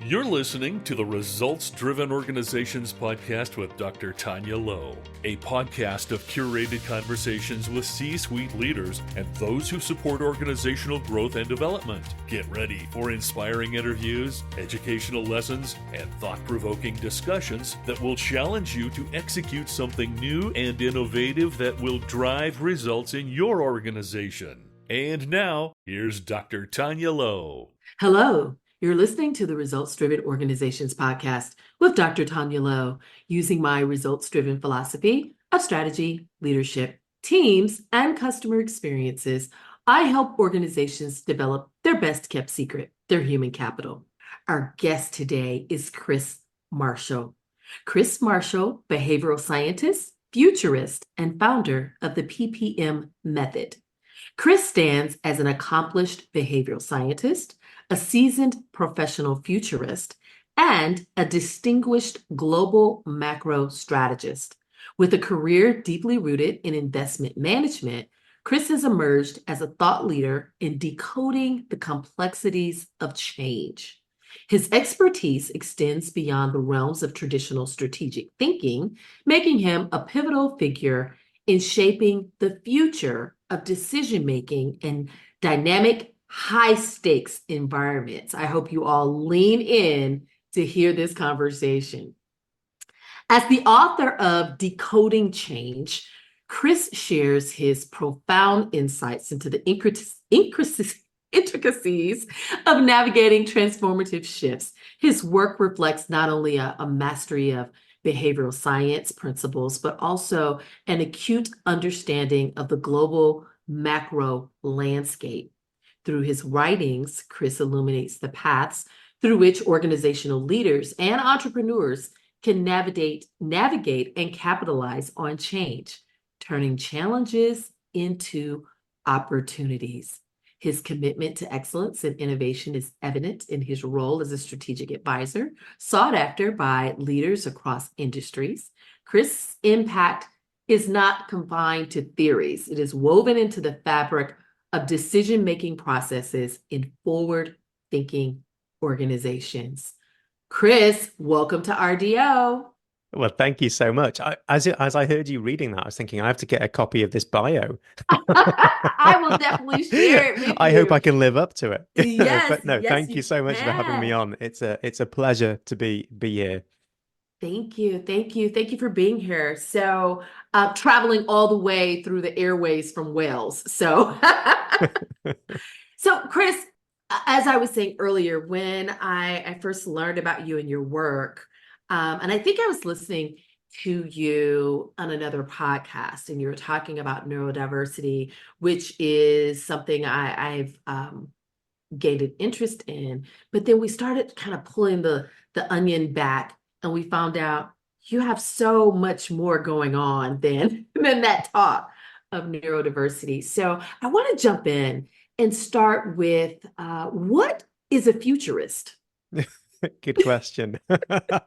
You're listening to the Results Driven Organizations podcast with Dr. Tanya Lowe, a podcast of curated conversations with C-suite leaders and those who support organizational growth and development. Get ready for inspiring interviews, educational lessons, and thought-provoking discussions that will challenge you to execute something new and innovative that will drive results in your organization. And now, here's Dr. Tanya Lowe. Hello. You're listening to the Results Driven Organizations podcast with Dr. Tanya Lowe, using my results-driven philosophy of strategy, leadership, teams, and customer experiences. I help organizations develop their best-kept secret, their human capital. Our guest today is Chris Marshall. Chris Marshall, behavioral scientist, futurist, and founder of the PPM method. Chris stands as an accomplished behavioral scientist, a seasoned professional futurist, and a distinguished global macro strategist. With a career deeply rooted in investment management, Chris has emerged as a thought leader in decoding the complexities of change. His expertise extends beyond the realms of traditional strategic thinking, making him a pivotal figure in shaping the future of decision-making in dynamic, high-stakes environments. I hope you all lean in to hear this conversation. As the author of Decoding Change, Chris shares his profound insights into the intricacies of navigating transformative shifts. His work reflects not only a mastery of behavioral science principles, but also an acute understanding of the global macro landscape. Through his writings, Chris illuminates the paths through which organizational leaders and entrepreneurs can navigate and capitalize on change, turning challenges into opportunities. His commitment to excellence and innovation is evident in his role as a strategic advisor, sought after by leaders across industries. Chris' impact is not confined to theories. It is woven into the fabric of decision-making processes in forward-thinking organizations. Chris, welcome to RDO. Well, thank you so much. As I heard you reading that, I was thinking I have to get a copy of this bio. I will definitely share it with you. I hope I can live up to it. Yes, but no, yes, thank you so much for having me on. It's a pleasure to be here. Thank you for being here. So, traveling all the way through the airways from Wales. So, Chris, as I was saying earlier, when I first learned about you and your work, and I think I was listening to you on another podcast, and you were talking about neurodiversity, which is something I've gained an interest in. But then we started kind of pulling the onion back, and we found out you have so much more going on than that talk of neurodiversity. So I want to jump in and start with what is a futurist? Good question.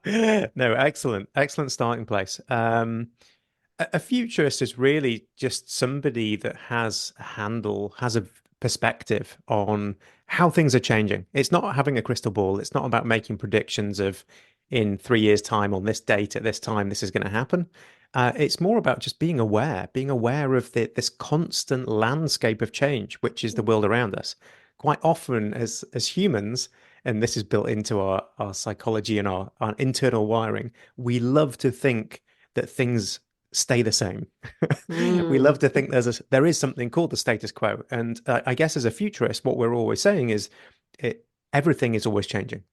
No, excellent starting place. A futurist is really just somebody that has a perspective on how things are changing. It's not having a crystal ball. It's not about making predictions of in 3 years' time on this date at this time this is going to happen. It's more about just being aware of this constant landscape of change, which is the world around us. Quite often as humans, and this is built into our psychology and our internal wiring, we love to think that things stay the same. We love to think there is something called the status quo. And I guess as a futurist, what we're always saying is everything is always changing.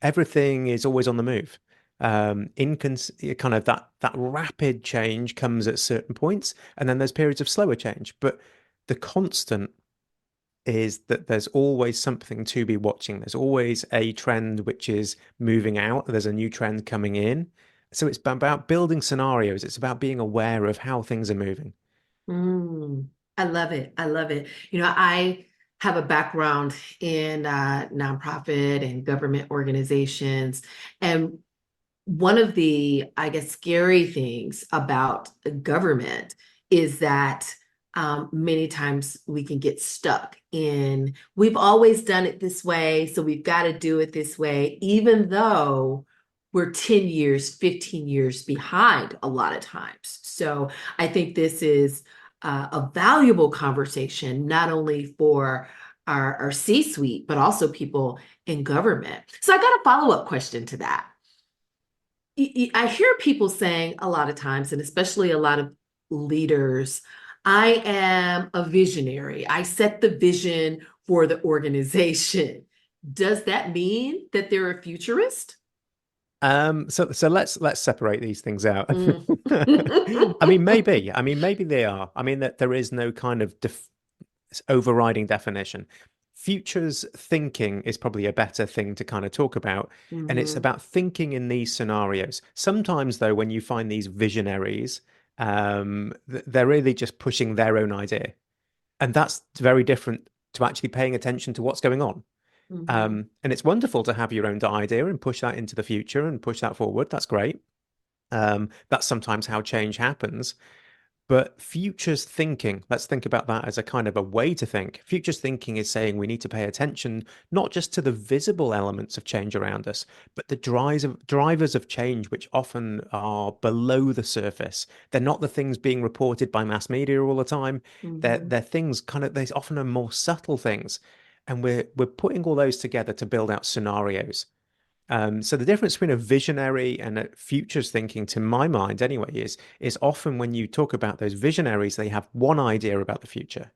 Everything is always on the move. Kind of that rapid change comes at certain points, and then there's periods of slower change. But the constant is that there's always something to be watching. There's always a trend which is moving out. There's a new trend coming in. So it's about building scenarios. It's about being aware of how things are moving. I love it. I have a background in nonprofit and government organizations. And one of the, I guess, scary things about government is that many times we can get stuck in, we've always done it this way, so we've got to do it this way, even though we're 10 years, 15 years behind a lot of times. So I think this is a valuable conversation, not only for our C-suite, but also people in government. So I got a follow-up question to that. I hear people saying a lot of times, and especially a lot of leaders, I am a visionary. I set the vision for the organization. Does that mean that they're a futurist? So let's separate these things out. Mm. I mean, maybe. I mean, maybe they are. I mean, that there is no kind of overriding definition. Futures thinking is probably a better thing to kind of talk about. And it's Mhm. about thinking in these scenarios. Sometimes, though, when you find these visionaries, they're really just pushing their own idea. And that's very different to actually paying attention to what's going on. Mhm. And it's wonderful to have your own idea and push that into the future and push that forward. That's great. That's sometimes how change happens. But futures thinking, let's think about that as a kind of a way to think. Futures thinking is saying we need to pay attention not just to the visible elements of change around us, but the drivers of change, which often are below the surface. They're not the things being reported by mass media all the time. They're Mhm. things kind of, they often are more subtle things. And we're putting all those together to build out scenarios. So the difference between a visionary and a futures thinking, to my mind anyway, is often when you talk about those visionaries, they have one idea about the future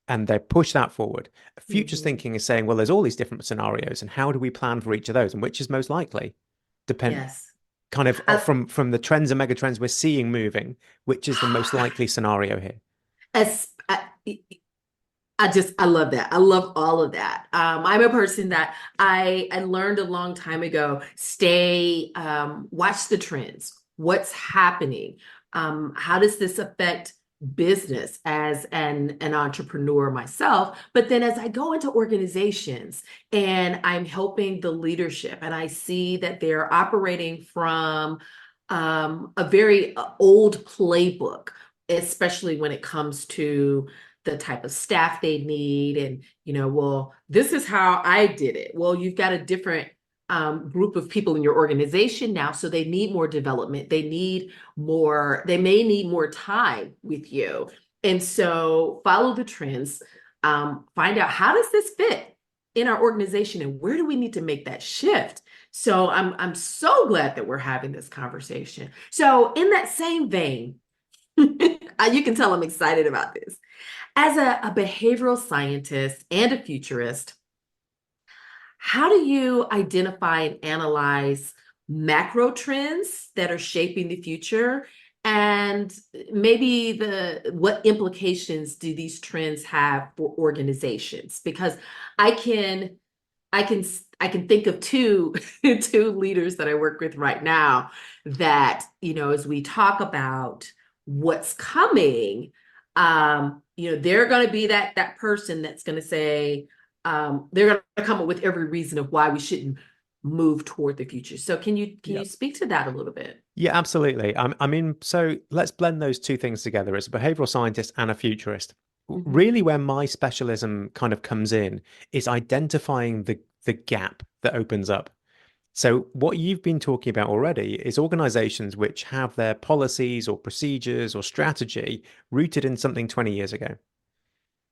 and they push that forward. Futures Mhm. thinking is saying, well, there's all these different scenarios, and how do we plan for each of those, and which is most likely? Depend Yes. kind of I, from the trends and megatrends we're seeing moving, which is the most likely scenario here. as, I love that. I love all of that. I'm a person that I learned a long time ago, watch the trends. What's happening? How does this affect business as an entrepreneur myself? But then as I go into organizations and I'm helping the leadership and I see that they're operating from a very old playbook, especially when it comes to the type of staff they need. And, well, this is how I did it. Well, you've got a different group of people in your organization now, so they need more development. They may need more time with you. And so follow the trends, find out, how does this fit in our organization and where do we need to make that shift? So I'm so glad that we're having this conversation. So in that same vein, you can tell I'm excited about this. As a behavioral scientist and a futurist, how do you identify and analyze macro trends that are shaping the future? And maybe what implications do these trends have for organizations? Because I can I can I can think of two two leaders that I work with right now that, as we talk about what's coming, they're going to be that person that's going to say, they're going to come up with every reason of why we shouldn't move toward the future. So can you Yeah. speak to that a little bit? Yeah, absolutely. I mean, so let's blend those two things together as a behavioral scientist and a futurist. Hmm. Really, where my specialism kind of comes in is identifying the gap that opens up. So what you've been talking about already is organizations which have their policies or procedures or strategy rooted in something 20 years ago.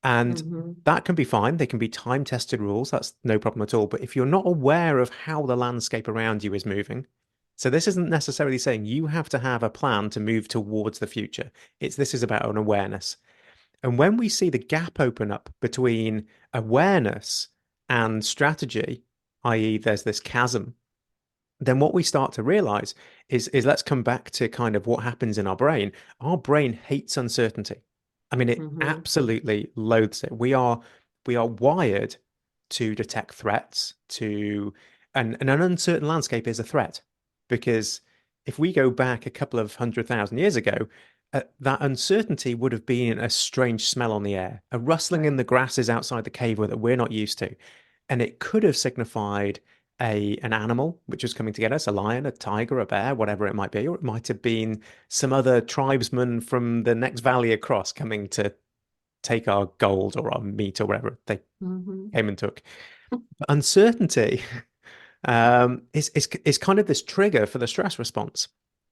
And Hmm. that can be fine. They can be time-tested rules. That's no problem at all. But if you're not aware of how the landscape around you is moving, so this isn't necessarily saying you have to have a plan to move towards the future. This is about an awareness. And when we see the gap open up between awareness and strategy, i.e., there's this chasm, then what we start to realize is let's come back to kind of what happens in our brain. Our brain hates uncertainty. I mean, it Hmm. absolutely loathes it. We are wired to detect threats, and an uncertain landscape is a threat. Because if we go back a couple of 100,000 years ago, that uncertainty would have been a strange smell on the air, a rustling in Right. the grasses outside the cave that we're not used to. And it could have signified an animal which was coming to get us, a lion, a tiger, a bear, whatever it might be, or it might have been some other tribesman from the next valley across coming take our gold or our meat or whatever they Mhm. came and took. But uncertainty is kind of this trigger for the stress response.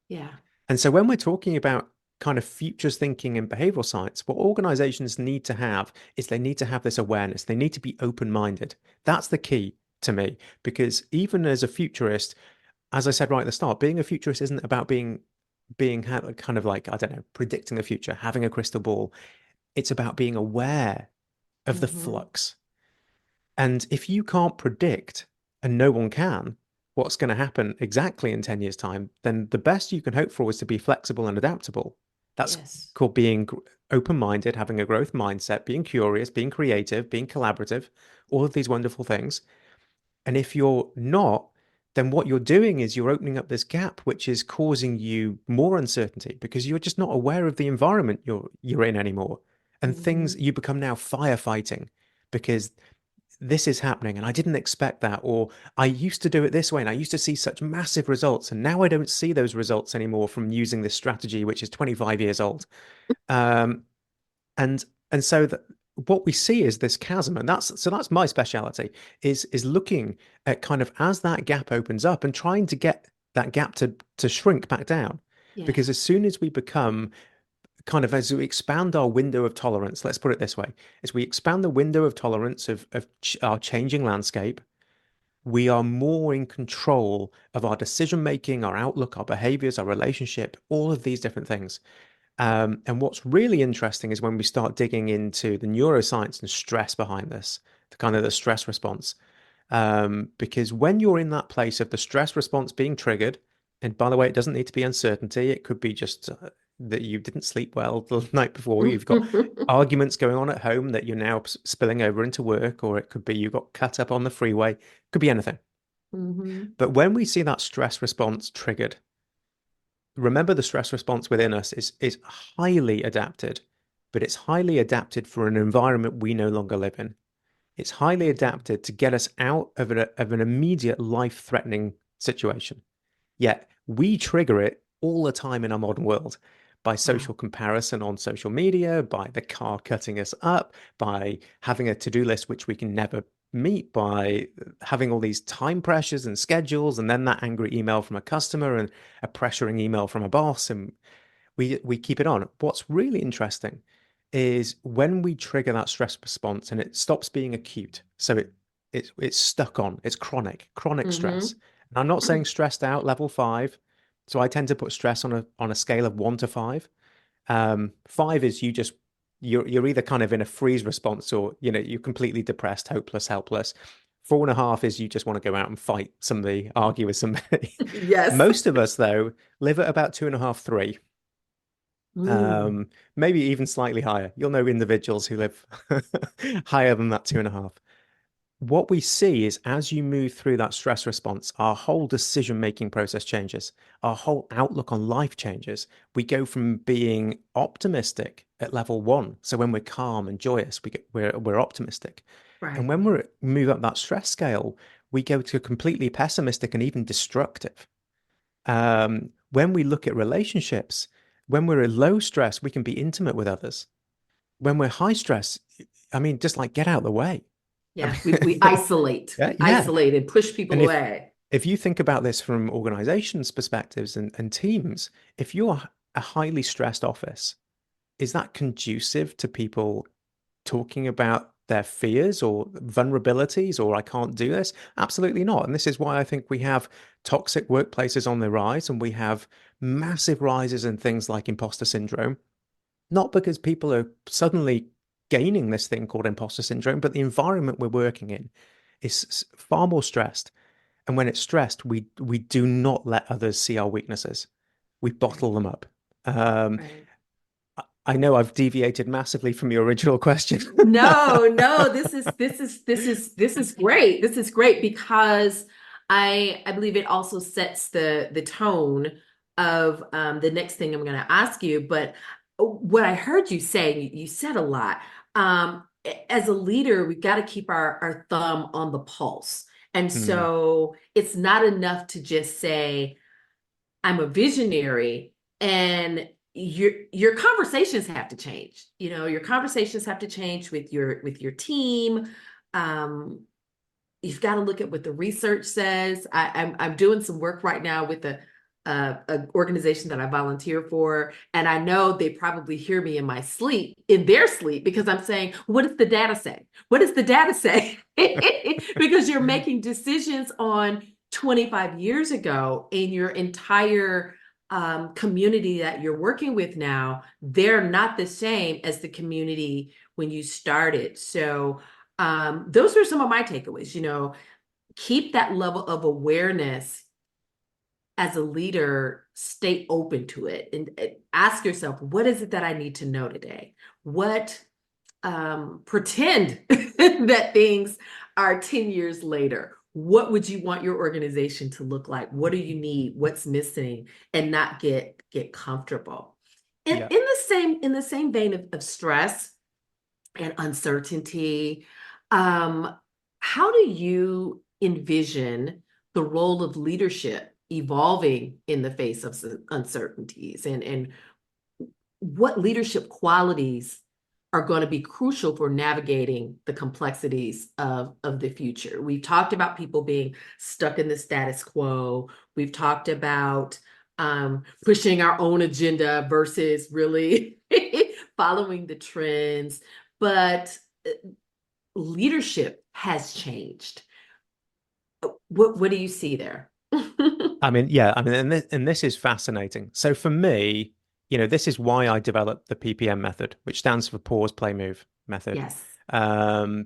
Yeah. And so when we're talking about kind of futures thinking and behavioral science, what organizations need to have is they need to have this awareness. They need to be open-minded. That's the key to me, because even as a futurist, as I said right at the start, being a futurist isn't about being kind of like, I don't know, predicting the future, having a crystal ball. It's about being aware of the Mhm. flux. And if you can't predict, and no one can, what's going to happen exactly in 10 years' time, then the best you can hope for is to be flexible and adaptable. That's Yes. called being open-minded, having a growth mindset, being curious, being creative, being collaborative, all of these wonderful things. And if you're not, then what you're doing is you're opening up this gap, which is causing you more uncertainty because you're just not aware of the environment you're in anymore. And things Mhm. you become now firefighting because this is happening and I didn't expect that, or I used to do it this way and I used to see such massive results and now I don't see those results anymore from using this strategy, which is 25 years old. Um, and and so that what we see is this chasm, and that's my speciality is looking at kind of as that gap opens up and trying to get that gap to shrink back down. Yeah. Because as soon as we become kind of as we expand our window of tolerance, let's put it this way, as we expand the window of tolerance of our changing landscape, we are more in control of our decision making, our outlook, our behaviors, our relationship, all of these different things. And what's really interesting is when we start digging into the neuroscience and stress behind this, the kind of the stress response. Because when you're in that place of the stress response being triggered, and by the way, it doesn't need to be uncertainty, it could be just that you didn't sleep well the night before, you've got arguments going on at home that you're now spilling over into work, or it could be you got cut up on the freeway, it could be anything. Mhm. But when we see that stress response triggered, remember the stress response within us is highly adapted, but it's highly adapted for an environment we no longer live in. It's highly adapted to get us out of an immediate life-threatening situation. Yet we trigger it all the time in our modern world by Wow. social comparison on social media, by the car cutting us up, by having a to-do list which we can never meet, by having all these time pressures and schedules, and then that angry email from a customer and a pressuring email from a boss, and we keep it on. What's really interesting is when we trigger that stress response and it stops being acute. So it's stuck on, it's chronic stress. Mhm. And I'm not saying stressed out level 5. So I tend to put stress on a scale of 1 to 5. 5 is you're either kind of in a freeze response or you're completely depressed, hopeless, helpless. 4.5 is you just want to go out and fight somebody, argue with somebody. Yes. Most of us though live at about 2.5, 3. Mm. Maybe even slightly higher. You'll know individuals who live higher than that 2.5. What we see is as you move through that stress response, our whole decision-making process changes. Our whole outlook on life changes. We go from being optimistic at level 1. So when we're calm and joyous, we're optimistic. And Right. when we move up that stress scale, we go to completely pessimistic and even destructive. When we look at relationships, when we're in low stress, we can be intimate with others. When we're high stress, I mean, just like get out of the way. I Yeah. We mean, isolate. yeah, We yeah. isolate and push people And away. if you think about this from organizations' perspectives and teams, if you're a highly stressed office, is that conducive to people talking about their fears or vulnerabilities or I can't do this? Absolutely not. And this is why I think we have toxic workplaces on the rise and we have massive rises in things like imposter syndrome, not because people are suddenly gaining this thing called imposter syndrome, but the environment we're working in is far more stressed. And when it's stressed, we do not let others see our weaknesses. We bottle Right. them up. Um, Right. I know I've deviated massively from your original question. No, no, this is great. This is great because I believe it also sets the tone of the next thing I'm going to ask you. But what I heard you say, you said a lot. As a leader, we've got to keep our thumb on the pulse. And Hmm. so it's not enough to just say, I'm a visionary and your conversations have to change. Your conversations have to change with your team. You've got to look at what the research says. I'm doing some work right now with a organization that I volunteer for, and I know they probably hear me in their sleep, because I'm saying, what does the data say? What does the data say? Because you're making decisions on 25 years ago, in your entire community that you're working with now, they're not the same as the community when you started. So those are some of my takeaways. Keep that level of awareness as a leader, stay open to it, and ask yourself, what is it that I need to know today? What pretend that things are 10 years later. What would you want your organization to look like? What do you need? What's missing? And not get comfortable. And Yeah. in the same vein of stress and uncertainty, how do you envision the role of leadership evolving in the face of uncertainties, and what leadership qualities are going to be crucial for navigating the complexities of the future? We've talked about people being stuck in the status quo. We've talked about pushing our own agenda versus really following the trends. But leadership has changed. What do you see there? And this is fascinating. So for me, this is why I developed the PPM method, which stands for pause, play, move method. Yes.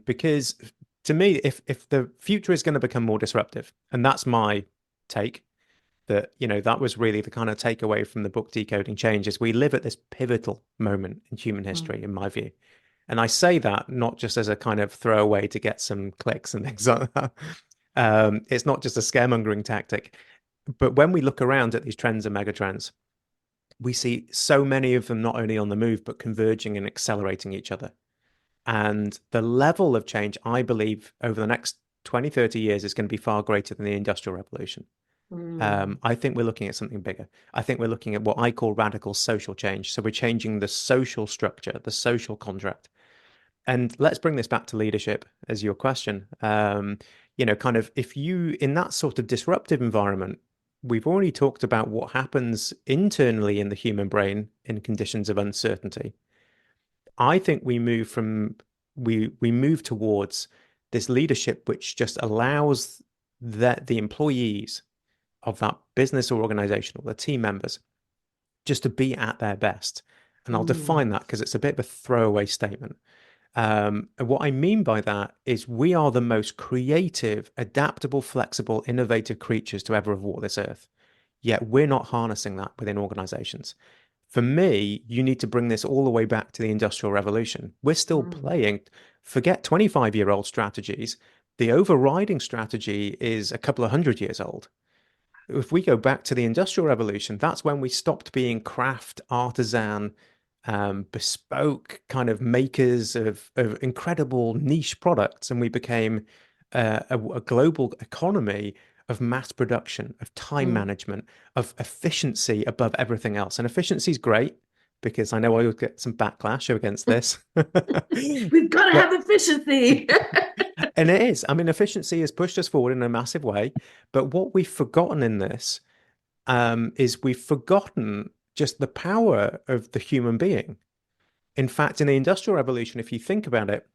Because to me, if the future is going to become more disruptive, and that's my take, that was really the kind of takeaway from the book Decoding Change, is we live at this pivotal moment in human history, in my view. And I say that not just as a kind of throwaway to get some clicks and things like that. It's not just a scaremongering tactic. But when we look around at these trends and megatrends, we see so many of them not only on the move, but converging and accelerating each other. And the level of change, I believe, over the next 20, 30 years is going to be far greater than the Industrial Revolution. I think we're looking at something bigger. I think we're looking at what I call radical social change. So we're changing the social structure, the social contract. And let's bring this back to leadership as your question. Kind of if you, in that sort of disruptive environment, we've already talked about what happens internally in the human brain in conditions of uncertainty. I think we move towards this leadership which just allows the employees of that business or organization, or the team members, just to be at their best. And I'll define that because it's a bit of a throwaway statement. And what I mean by that is we are the most creative, adaptable, flexible, innovative creatures to ever have walked this earth. Yet we're not harnessing that within organizations. For me, you need to bring this all the way back to the Industrial Revolution. We're still playing, forget 25-year-old strategies. The overriding strategy is a couple of 100 years old. If we go back to the Industrial Revolution, that's when we stopped being craft, artisan, bespoke kind of makers of incredible niche products, and we became a global economy of mass production, of time management, of efficiency above everything else. And efficiency is great, because I know I will get some backlash against this. We've got to have efficiency. And it is. I mean, efficiency has pushed us forward in a massive way. But what we've forgotten in this is we've forgotten just the power of the human being. In fact, in the Industrial Revolution, if you think about it,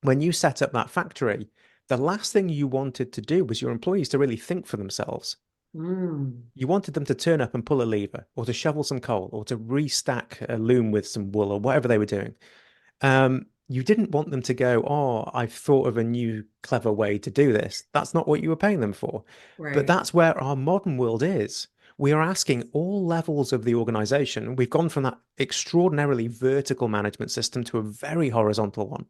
when you set up that factory, the last thing you wanted to do was your employees to really think for themselves. You wanted them to turn up and pull a lever, or to shovel some coal, or to restack a loom with some wool, or whatever they were doing. You didn't want them to go, oh, I've thought of a new clever way to do this. That's not what you were paying them for. Right. But that's where our modern world is. We are asking all levels of the organization. We've gone from that extraordinarily vertical management system to a very horizontal one.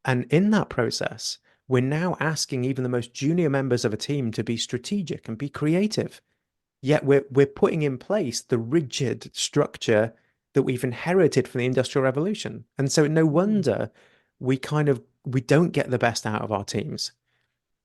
And in that process, we're now asking even the most junior members of a team to be strategic and be creative. Yet we're putting in place the rigid structure that we've inherited from the Industrial Revolution. And so no wonder we don't get the best out of our teams.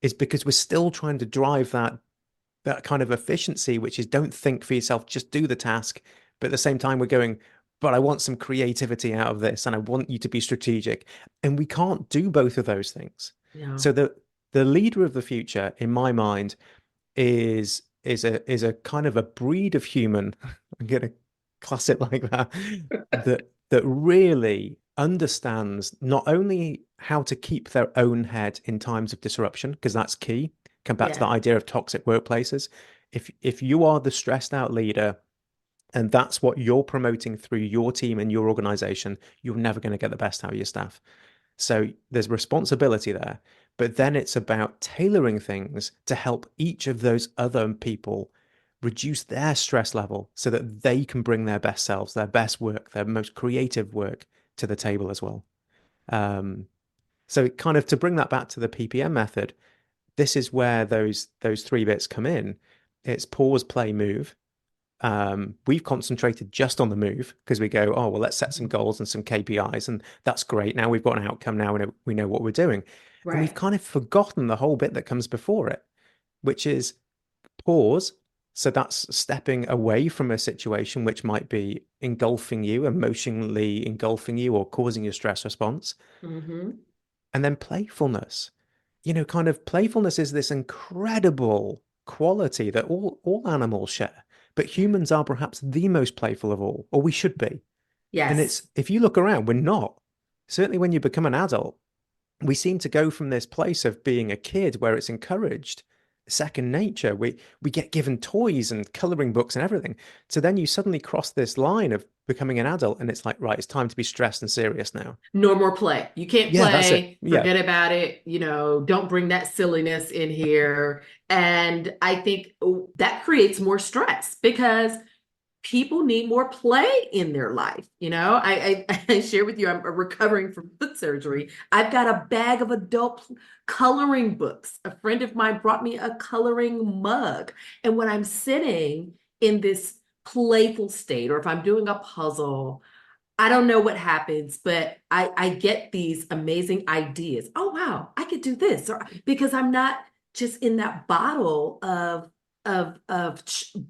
It's because we're still trying to drive that kind of efficiency, which is don't think for yourself, just do the task, But at the same time, we're going, but I want some creativity out of this, and I want you to be strategic. And we can't do both of those things. Yeah. So the leader of the future, in my mind, is a kind of a breed of human. I'm gonna class it like that, that really understands not only how to keep their own head in times of disruption, because that's key. Come back to that Yeah. idea of toxic workplaces. If you are the stressed out leader and that's what you're promoting through your team and your organization, you're never going to get the best out of your staff. So there's responsibility there, but then it's about tailoring things to help each of those other people reduce their stress level so that they can bring their best selves, their best work, their most creative work to the table as well. Um, so kind of to bring that back to the PPM method, this is where those three bits come in. It's pause, play, move. We've concentrated just on the move because we go, oh, well, let's set some goals and some KPIs, and that's great. Now we've got an outcome. Now we know what we're doing. And we've Right. kind of forgotten the whole bit that comes before it, which is pause. So that's stepping away from a situation which might be engulfing you, emotionally engulfing you, or causing your stress response. Mm-hmm. And then playfulness. Kind of playfulness is this incredible quality that all animals share, but humans are perhaps the most playful of all, or we should be. And Yes. it's if you look around, we're not. Certainly when you become an adult, we seem to go from this place of being a kid where it's encouraged, second nature. We get given toys and coloring books and everything. So then you suddenly cross this line of becoming an adult, and it's like, right, it's time to be stressed and serious now. No more play. You can't Yeah, that's it. play. Yeah, Forget about it. Don't bring that silliness in here. And I think that creates more stress because people need more play in their life. I share with you, I'm recovering from foot surgery. I've got a bag of adult coloring books. A friend of mine brought me a coloring mug. And when I'm sitting in this playful state, or if I'm doing a puzzle, I don't know what happens, but I get these amazing ideas. Oh, wow, I could do this. Or because I'm not just in that bottle of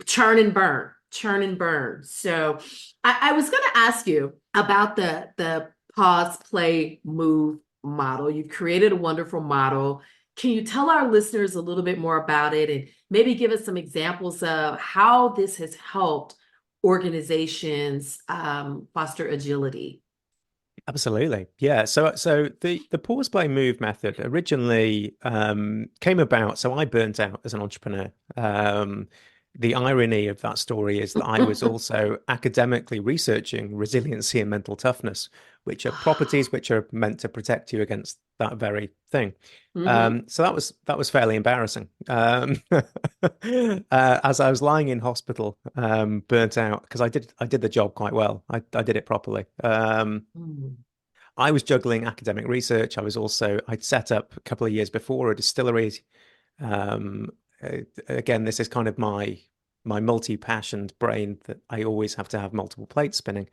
churn and burn, churn and burn. So I was going to ask you about the pause, play, move model. You've created a wonderful model. Can you tell our listeners a little bit more about it and maybe give us some examples of how this has helped organizations foster agility? absolutely. Yeah. So the pause play move method originally came about. So I burnt out as an entrepreneur. The irony of that story is that I was also academically researching resiliency and mental toughness, which are properties which are meant to protect you against that very thing. Hmm. So that was fairly embarrassing. As I was lying in hospital, burnt out because I did the job quite well. I did it properly. I was juggling academic research. I'd set up a couple of years before a distillery. Um, Again, this is kind of my multi-passioned brain that I always have to have multiple plates spinning.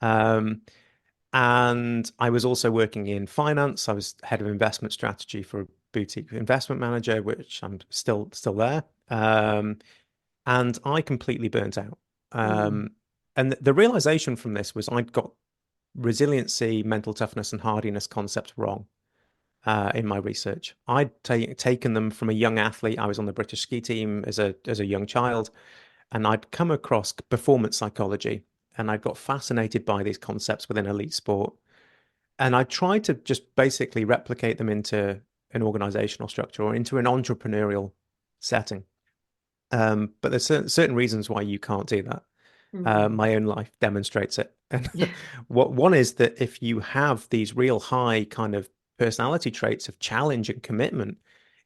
Um, and I was also working in finance. I was head of investment strategy for a boutique investment manager, which I'm still there. And I completely burnt out. Mm. And the realization from this was I'd got resiliency, mental toughness, and hardiness concepts wrong in my research. I'd taken them from a young athlete. I was on the British ski team as a young child, and I'd come across performance psychology, and I got fascinated by these concepts within elite sport. And I tried to just basically replicate them into an organizational structure or into an entrepreneurial setting. But there's certain reasons why you can't do that. Mm. My own life demonstrates it. And Yeah. what one is that if you have these real high kind of personality traits of challenge and commitment,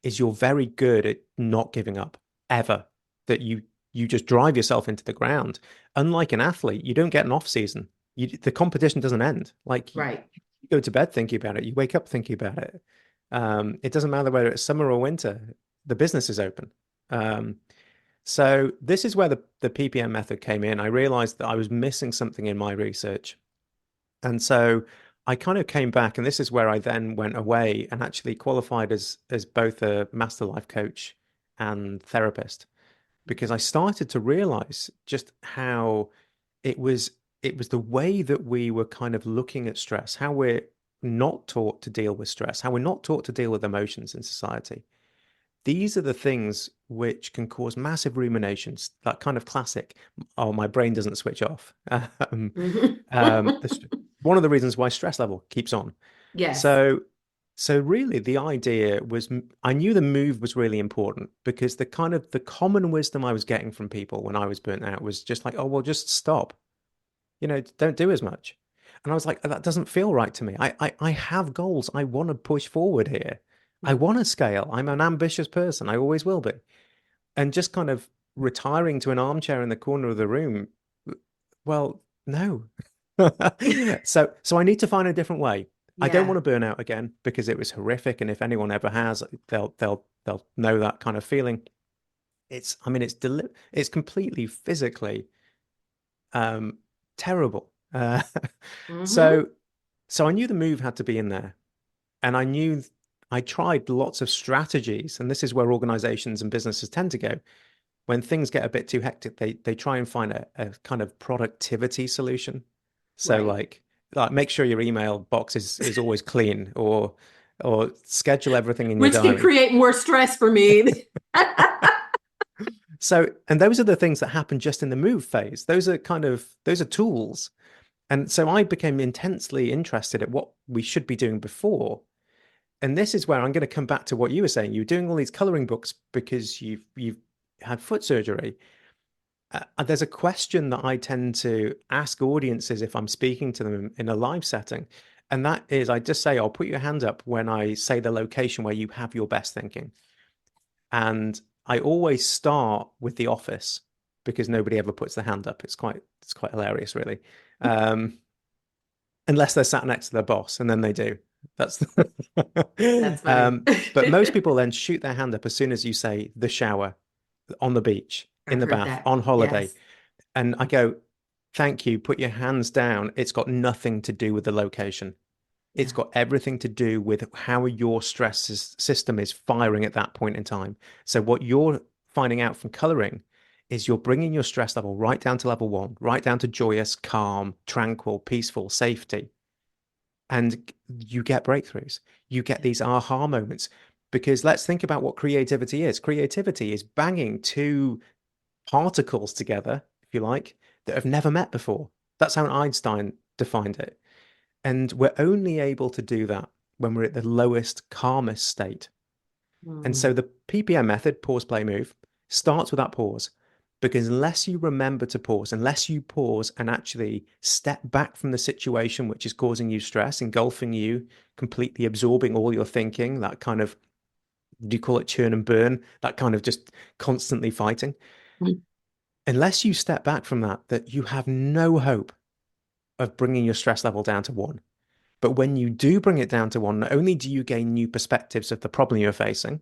is you're very good at not giving up ever. That you just drive yourself into the ground. Unlike an athlete, you don't get an off season. The competition doesn't end. Like you Right. go to bed thinking about it, you wake up thinking about it. It doesn't matter whether it's summer or winter. The business is open. Um, so this is where the PPM method came in. I realized that I was missing something in my research. And so I kind of came back, and this is where I then went away and actually qualified as both a master life coach and therapist, because I started to realize just how it was the way that we were kind of looking at stress, how we're not taught to deal with stress, how we're not taught to deal with emotions in society. These are the things which can cause massive ruminations, that kind of classic, oh, my brain doesn't switch off. Mhm. One of the reasons why stress level keeps on. Yes. So, so really the idea was, I knew the move was really important because the common wisdom I was getting from people when I was burnt out was just like, oh, well, just stop, don't do as much. And I was like, that doesn't feel right to me. I have goals. I want to push forward here. I Mm. want to scale. I'm an ambitious person. I always will be. And just kind of retiring to an armchair in the corner of the room, well, no. So I need to find a different way. I don't Yeah. want to burn out again because it was horrific. And if anyone ever has, they'll know that kind of feeling. I mean, it's completely physically um, terrible. Hmm. So so I knew the move had to be in there, and I tried lots of strategies, and this is where organizations and businesses tend to go. When things get a bit too hectic, they try and find a kind of productivity solution. So Right. like make sure your email box is always clean, or schedule everything in your Which can diary. create more stress for me. So, and those are the things that happen just in the move phase. Those are tools. And so I became intensely interested at what we should be doing before. And this is where I'm going to come back to what you were saying. You're doing all these coloring books because you've had foot surgery. There's a question that I tend to ask audiences if I'm speaking to them in a live setting. And that is, I just say, I'll put your hand up when I say the location where you have your best thinking. And I always start with the office because nobody ever puts their hand up. It's quite hilarious, really. Um, unless they're sat next to their boss, and then they do. That's That's funny. but most people then shoot their hand up as soon as you say the shower, on the beach, in I've the heard bath, that. on holiday. Yes. And I go, thank you, put your hands down. It's got nothing to do with the location. It's Yeah. got everything to do with how your system is firing at that point in time. So what you're finding out from coloring is you're bringing your stress level right down to level 1, right down to joyous, calm, tranquil, peaceful, safety. And you get breakthroughs. You get Yeah. these aha moments. Because let's think about what creativity is. Creativity is banging two particles together, if you like, that have never met before. That's how Einstein defined it. And we're only able to do that when we're at the lowest, calmest state. And so Mm. the PPM method, pause, play, move, starts with that pause. Because unless you remember to pause, unless you pause and actually step back from the situation which is causing you stress, engulfing you, completely absorbing all your thinking, that kind of, do you call it churn and burn? That kind of just constantly fighting. Mm. Unless you step back from that you have no hope of bringing your stress level down to 1. But when you do bring it down to 1, not only do you gain new perspectives of the problem you're facing,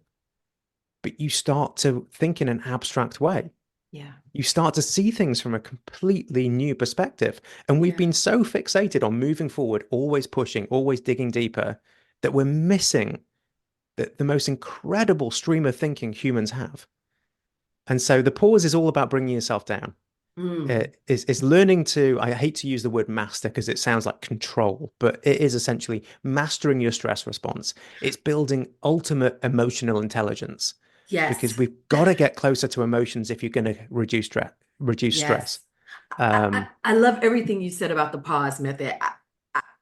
but you start to think in an abstract way. Yeah. You start to see things from a completely new perspective. And we've Yeah. been so fixated on moving forward, always pushing, always digging deeper, that we're missing the most incredible stream of thinking humans have. And so the pause is all about bringing yourself down. Mm. Is learning to, I hate to use the word master because it sounds like control, but it is essentially mastering your stress response. It's building ultimate emotional intelligence because Yes. we've got to get closer to emotions if you're going to reduce stress. Yes. Um, I love everything you said about the pause method.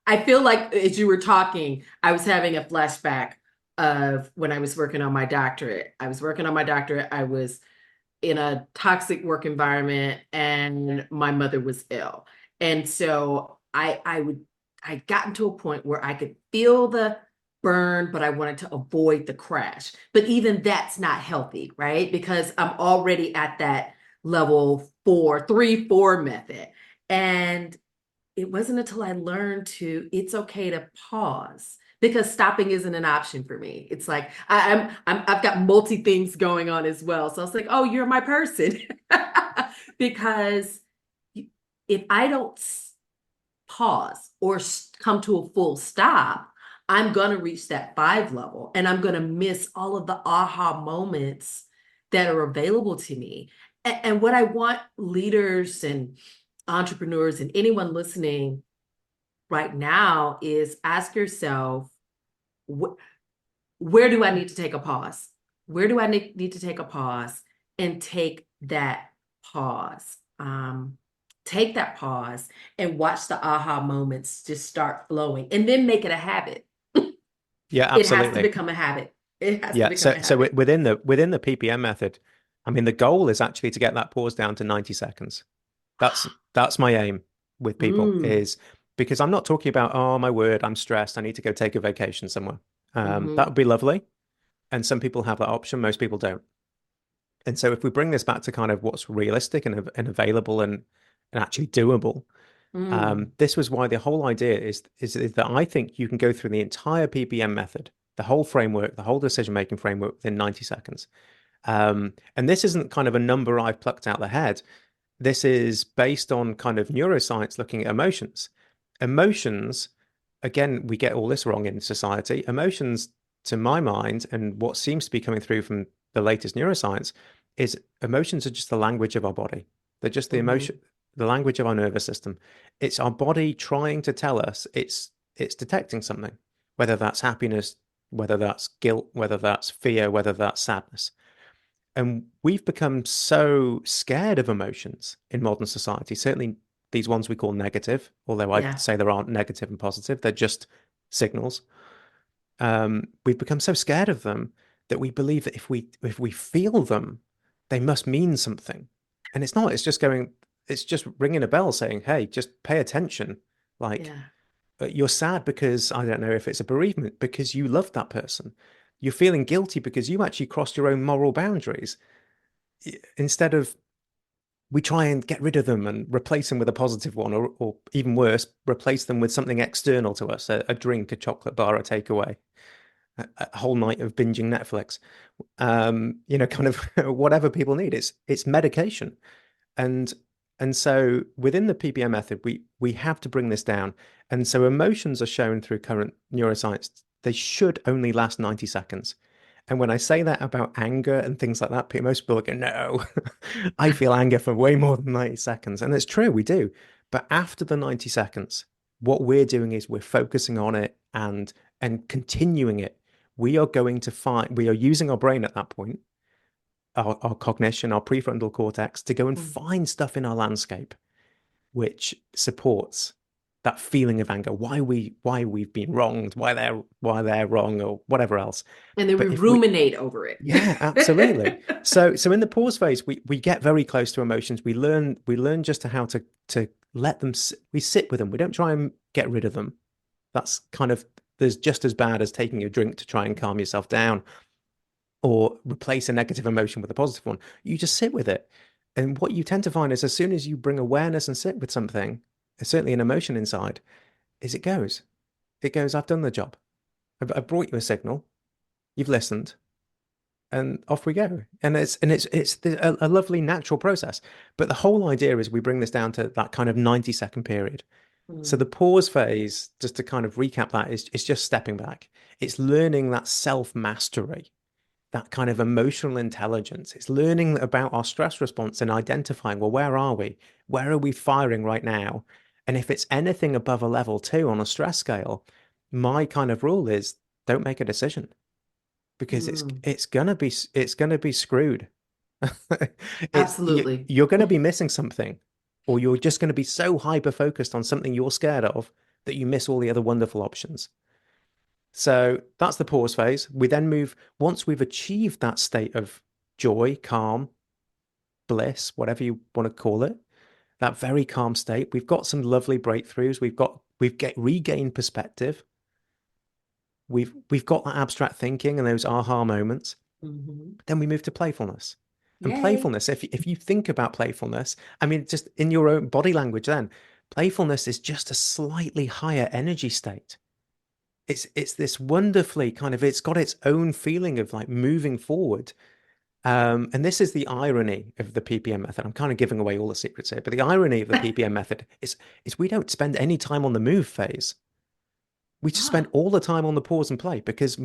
I feel like as you were talking, I was having a flashback of when I was working on my doctorate. I was working on my doctorate. I was in a toxic work environment and my mother was ill. And so I gotten to a point where I could feel the burn, but I wanted to avoid the crash. But even that's not healthy, right? Because I'm already at that level 4 method. And it wasn't until I learned it's okay to pause because stopping isn't an option for me. It's like I've got multi things going on as well. So I was like, oh, you're my person. Because if I don't pause or come to a full stop, I'm going to reach that 5 level and I'm going to miss all of the aha moments that are available to me. And what I want leaders and entrepreneurs and anyone listening right now is ask yourself, where do I need to take a pause? Where do I need to take a pause and take that pause? Take that pause and watch the aha moments just start flowing, and then make it a habit. Yeah, It has to absolutely. become a habit. It has to Yeah. become a So habit. within the PPM method, I mean, the goal is actually to get that pause down to 90 seconds. That's my aim with people, Mm, is because I'm not talking about, oh my word, I'm stressed, I need to go take a vacation somewhere. That hmm would be lovely. And some people have that option, most people don't. And so if we bring this back to kind of what's realistic and available and actually doable, mm, this was why the whole idea is that I think you can go through the entire PPM method, the whole framework, the whole decision-making framework within 90 seconds. And this isn't kind of a number I've plucked out the head. This is based on kind of neuroscience looking at emotions. Emotions, again, we get all this wrong in society. Emotions, to my mind, and what seems to be coming through from the latest neuroscience, is emotions are just the language of our body. They're just the hmm emotion, the language of our nervous system. It's our body trying to tell us it's detecting something, whether that's happiness, whether that's guilt, whether that's fear, whether that's sadness. And we've become so scared of emotions in modern society, certainly these ones we call negative, although I'd Yeah. say there aren't negative and positive, they're just signals. We've become so scared of them that we believe that if we feel them, they must mean something. And it's not, it's just ringing a bell saying, hey, just pay attention. Like, Yeah. you're sad because, I don't know if it's a bereavement, because you loved that person. You're feeling guilty because you actually crossed your own moral boundaries. Instead of, we try and get rid of them and replace them with a positive one, or even worse, replace them with something external to us, a drink, a chocolate bar, a takeaway, a whole night of binging Netflix, kind of whatever people need. It's medication. And and so within the PPM method, we have to bring this down. And so emotions are shown through current neuroscience. They should only last 90 seconds. And when I say that about anger and things like that, most people go, no, I feel anger for way more than 90 seconds. And it's true, we do. But after the 90 seconds, what we're doing is we're focusing on it and continuing it. We are using our brain at that point, our cognition, our prefrontal cortex, to go and Mm. find stuff in our landscape which supports that feeling of anger, why we've been wronged, why they're wrong, or whatever else. And then we But if we ruminate over it. Yeah, absolutely. So in the pause phase, we get very close to emotions. We learn just how to let them. We sit with them. We don't try and get rid of them. That's kind of, there's just as bad as taking a drink to try and calm yourself down or replace a negative emotion with a positive one. You just sit with it. And what you tend to find is, as soon as you bring awareness and sit with something, certainly an emotion inside, is it goes. It goes, I've done the job. I've brought you a signal. You've listened, and off we go. And it's a lovely natural process. But the whole idea is we bring this down to that kind of 90-second period. So the Mm, pause phase, just to kind of recap that, is just stepping back. It's learning that self-mastery, that kind of emotional intelligence. It's learning about our stress response and identifying, well, where are we? Where are we firing right now? And if it's anything above a level 2 on a stress scale, my kind of rule is, don't make a decision, because mm. it's gonna be screwed. Absolutely. You're gonna be missing something, or you're just gonna be so hyper focused on something you're scared of that you miss all the other wonderful options. So that's the pause phase. We then move, once we've achieved that state of joy, calm, bliss, whatever you want to call it, that very calm state. We've got some lovely breakthroughs. We've get regained perspective. We've got that abstract thinking and those aha moments. Hmm. Then we move to playfulness. And Yay. playfulness, if you think about playfulness, I mean, just in your own body language, then playfulness is just a slightly higher energy state. It's this wonderfully kind of, it's got its own feeling of like moving forward. And this is the irony of the PPM method. I'm kind of giving away all the secrets here, but the irony of the PPM method is we don't spend any time on the move phase. We just spend Ah, all the time on the pause and play, because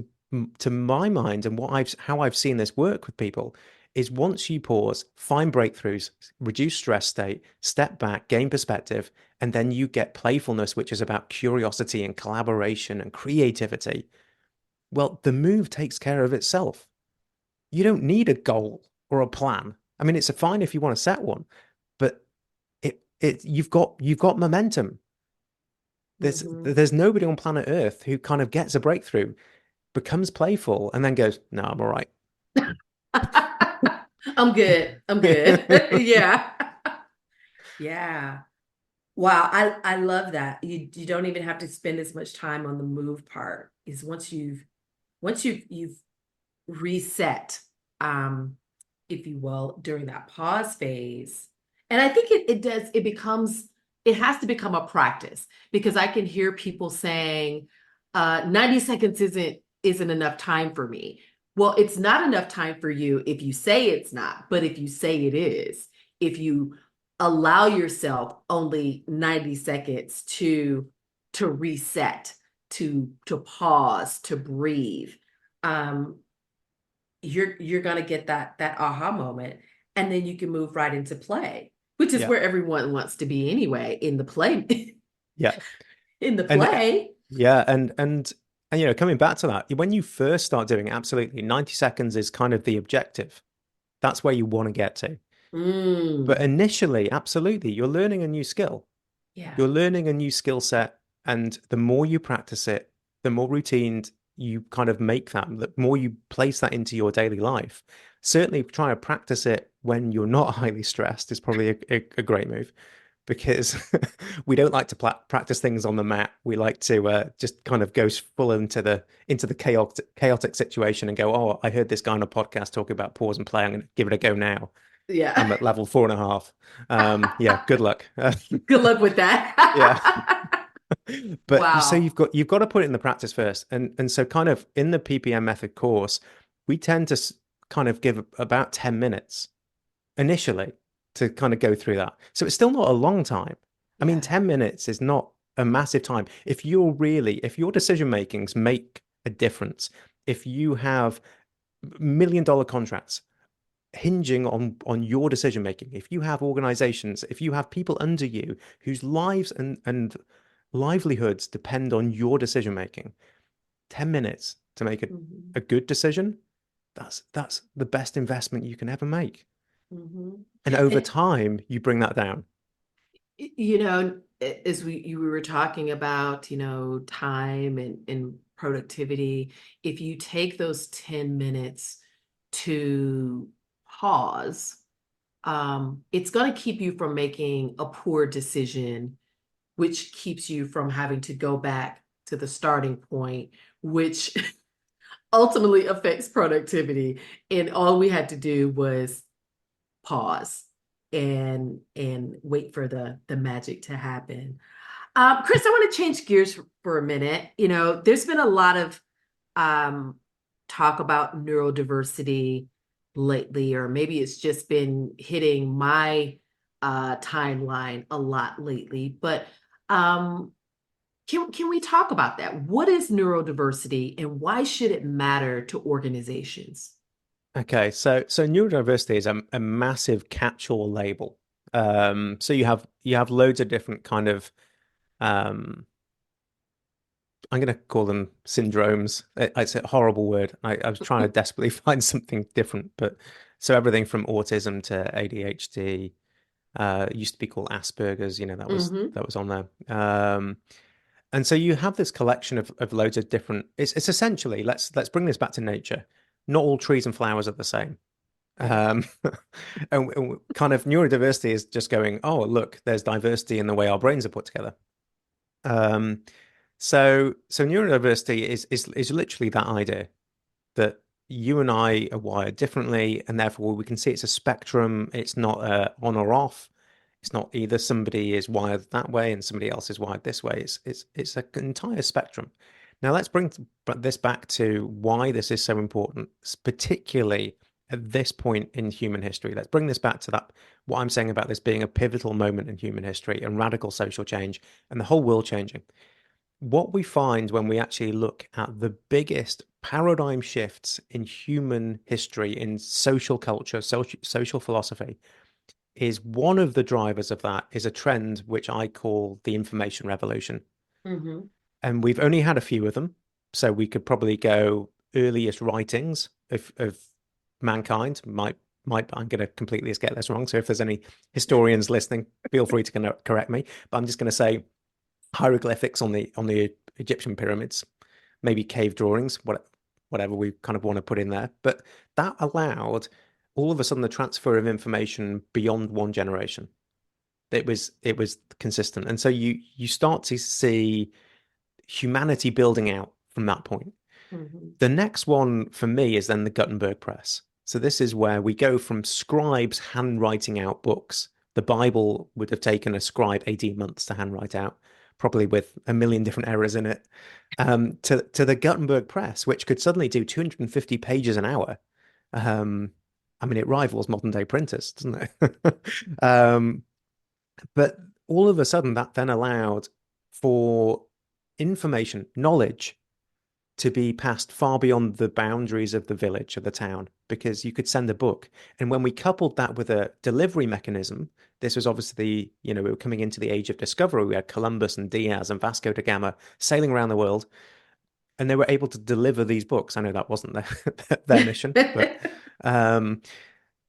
to my mind, and how I've seen this work with people, is once you pause, find breakthroughs, reduce stress state, step back, gain perspective, and then you get playfulness, which is about curiosity and collaboration and creativity. Well, the move takes care of itself. You don't need a goal or a plan. I mean, it's fine if you want to set one, but you've got momentum. There's nobody on planet Earth who kind of gets a breakthrough, becomes playful, and then goes, "No, I'm all right." I'm good. I'm good. Yeah. Yeah. Wow. I love that. You don't even have to spend as much time on the move part. Is once you've reset, if you will, during that pause phase. And I think it has to become a practice, because I can hear people saying 90 seconds isn't enough time for me. Well, it's not enough time for you if you say it's not, but if you say it is, if you allow yourself only 90 seconds to reset, to pause, to breathe, um, you're gonna get that aha moment, and then you can move right into play, which is Yeah. where everyone wants to be anyway, in the play. Yeah. In the And play. yeah, and coming back to that, when you first start doing it, absolutely 90 seconds is kind of the objective. That's where you want to get to. But Mm, initially, absolutely, you're learning a new skill. yeah. You're learning a new skill set, and the more you practice it, the more routine you kind of make that, the more you place that into your daily life. Certainly, try to practice it when you're not highly stressed is probably a great move, because we don't like to practice things on the mat. We like to just kind of go full into the chaotic situation and go, oh, I heard this guy on a podcast talking about pause and play. I'm going to give it a go now. Yeah. I'm at level 4.5. Yeah, good luck. Good luck with that. Yeah. But so Wow. you've got to put it in the practice first. And so kind of in the PPM method course, we tend to kind of give about 10 minutes initially to kind of go through that. So it's still not a long time. I mean, Yeah. 10 minutes is not a massive time. If your decision makings make a difference, if you have $1 million contracts hinging on your decision making, if you have organizations, if you have people under you whose lives and livelihoods depend on your decision making, 10 minutes to make Mhm. a good decision, that's the best investment you can ever make. Mhm. And over And time, you bring that down. as we were talking about, time and productivity, if you take those 10 minutes to pause, it's going to keep you from making a poor decision, which keeps you from having to go back to the starting point, which ultimately affects productivity. And all we had to do was pause and wait for the magic to happen. Chris, I want to change gears for a minute. There's been a lot of um, talk about neurodiversity lately, or maybe it's just been hitting my timeline a lot lately. But um, can we talk about that? What is neurodiversity, and why should it matter to organizations? Okay, so neurodiversity is a massive catch-all label. So you have loads of different kind of um, I'm going to call them syndromes. It's a horrible word. I was trying to desperately find something different, but so everything from autism to ADHD, used to be called Asperger's. That was Hmm. that was on there. And so you have this collection of loads of different. It's essentially let's bring this back to nature. Not all trees and flowers are the same. Yeah. Um, and kind of neurodiversity is just going, oh, look, there's diversity in the way our brains are put together. Um, so neurodiversity is literally that idea that you and I are wired differently, and therefore we can see it's a spectrum. It's not on or off. It's not either somebody is wired that way and somebody else is wired this way. It's an entire spectrum. Now let's bring this back to why this is so important, particularly at this point in human history. Let's bring this back to that what I'm saying about this being a pivotal moment in human history and radical social change and the whole world changing. what we find when we actually look at the biggest paradigm shifts in human history, in social culture, social philosophy, is one of the drivers of that is a trend which I call the information revolution. Mm-hmm. And we've only had a few of them. So we could probably go earliest writings of mankind. I'm going to completely get this wrong. So if there's any historians listening, feel free to correct me. But I'm just going to say hieroglyphics on the Egyptian pyramids, maybe cave drawings, whatever we kind of want to put in there. But that allowed all of a sudden the transfer of information beyond one generation. It was consistent, and so you start to see humanity building out from that point. Mm-hmm. The next one for me is then the Gutenberg press. So this is where we go from scribes handwriting out books. The Bible would have taken a scribe 18 months to handwrite out, probably with a million different errors in it, to the Gutenberg press, which could suddenly do 250 pages an hour. I mean, it rivals modern day printers, doesn't it? But all of a sudden, that then allowed for information, knowledge to be passed far beyond the boundaries of the village, of the town, because you could send a book. And when we coupled that with a delivery mechanism, this was obviously, we were coming into the age of discovery. We had Columbus and Diaz and Vasco da Gama sailing around the world, and they were able to deliver these books. I know that wasn't their mission, but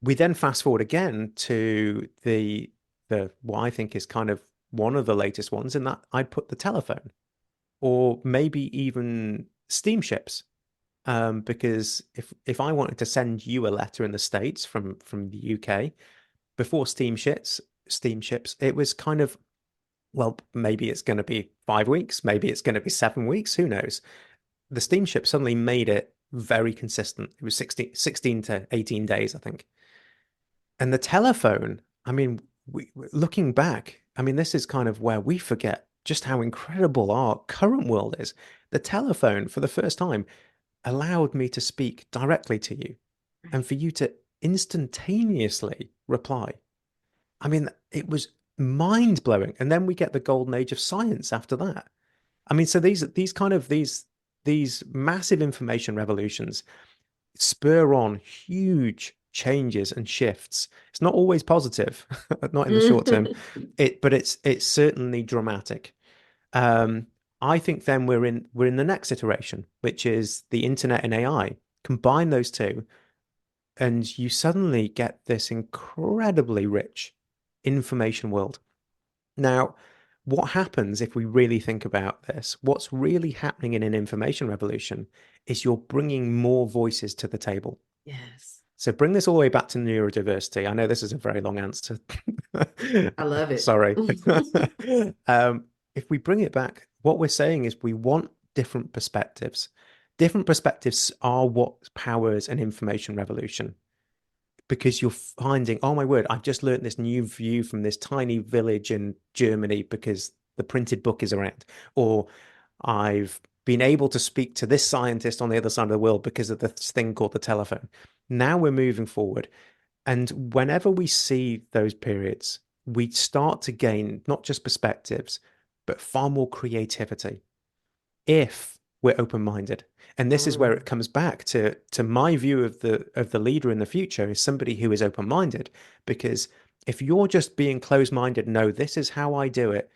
we then fast forward again to the what I think is kind of one of the latest ones, in that I'd put the telephone, or maybe even steamships, because if I wanted to send you a letter in the States from the UK before steamships, it was kind of, well, maybe it's going to be 5 weeks, maybe it's going to be 7 weeks, who knows? The steamship suddenly made it very consistent. It was 16 to 18 days, I think. And the telephone, I mean, looking back, I mean, this is kind of where we forget just how incredible our current world is. The telephone, for the first time, allowed me to speak directly to you and for you to instantaneously reply. I mean, it was mind blowing. And then we get the golden age of science after that. I mean, so these massive information revolutions spur on huge changes and shifts. It's not always positive, not in the short term, but it's certainly dramatic. I think then we're in the next iteration, which is the internet and AI. Combine those two, and you suddenly get this incredibly rich information world. Now, what happens if we really think about this? What's really happening in an information revolution is you're bringing more voices to the table. Yes. So bring this all the way back to neurodiversity. I know this is a very long answer. I love it. Sorry. If we bring it back, what we're saying is we want different perspectives. Different perspectives are what powers an information revolution. Because you're finding, oh my word, I've just learned this new view from this tiny village in Germany because the printed book is around. Or I've been able to speak to this scientist on the other side of the world because of this thing called the telephone. Now we're moving forward. And whenever we see those periods, we start to gain not just perspectives, but far more creativity if we're open-minded. And this is where it comes back to my view of the leader in the future is somebody who is open-minded. Because if you're just being closed-minded, no, this is how I do it,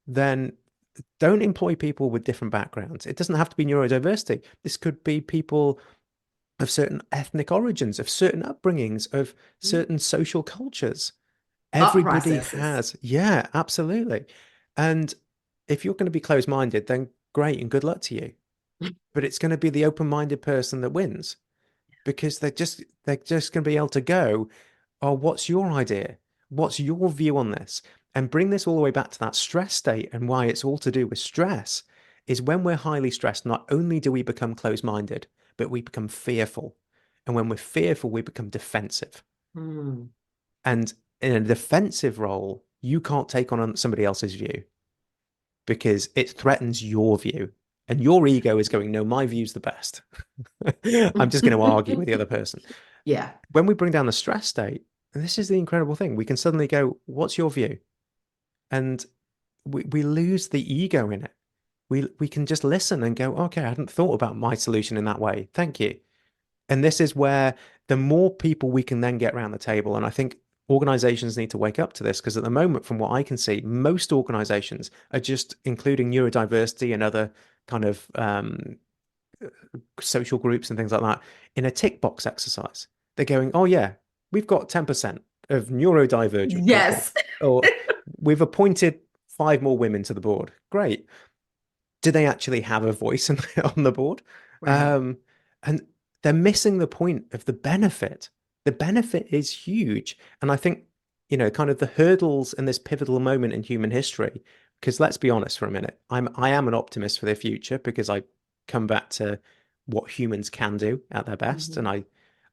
then don't employ people with different backgrounds. It doesn't have to be neurodiversity. This could be people of certain ethnic origins, of certain upbringings, of certain social cultures. Everybody has, yeah, absolutely. And if you're going to be closed-minded, then great and good luck to you. But it's going to be the open-minded person that wins, because they're just going to be able to go, oh, what's your idea? What's your view on this? And bring this all the way back to that stress state, and why it's all to do with stress is when we're highly stressed, not only do we become closed-minded, but we become fearful. And when we're fearful, we become defensive. And in a defensive role, you can't take on somebody else's view because it threatens your view. And your ego is going, no, my view's the best. I'm just going to argue with the other person. Yeah. When we bring down the stress state, and this is the incredible thing, we can suddenly go, what's your view? And we lose the ego in it. we can just listen and go, okay, I hadn't thought about my solution in that way. Thank you. And this is where the more people we can then get around the table, and I think organizations need to wake up to this, because at the moment, from what I can see, most organizations are just including neurodiversity and other kind of social groups and things like that in a tick box exercise. They're going, oh yeah, we've got 10% of neurodivergent people, Yes. or we've appointed 5 more women to the board. Great. Do they actually have a voice on the board? Right. And they're missing the point of the benefit. The benefit is huge. And I think, kind of the hurdles in this pivotal moment in human history, because let's be honest for a minute, I am an optimist for the future, because I come back to what humans can do at their best. And Mhm.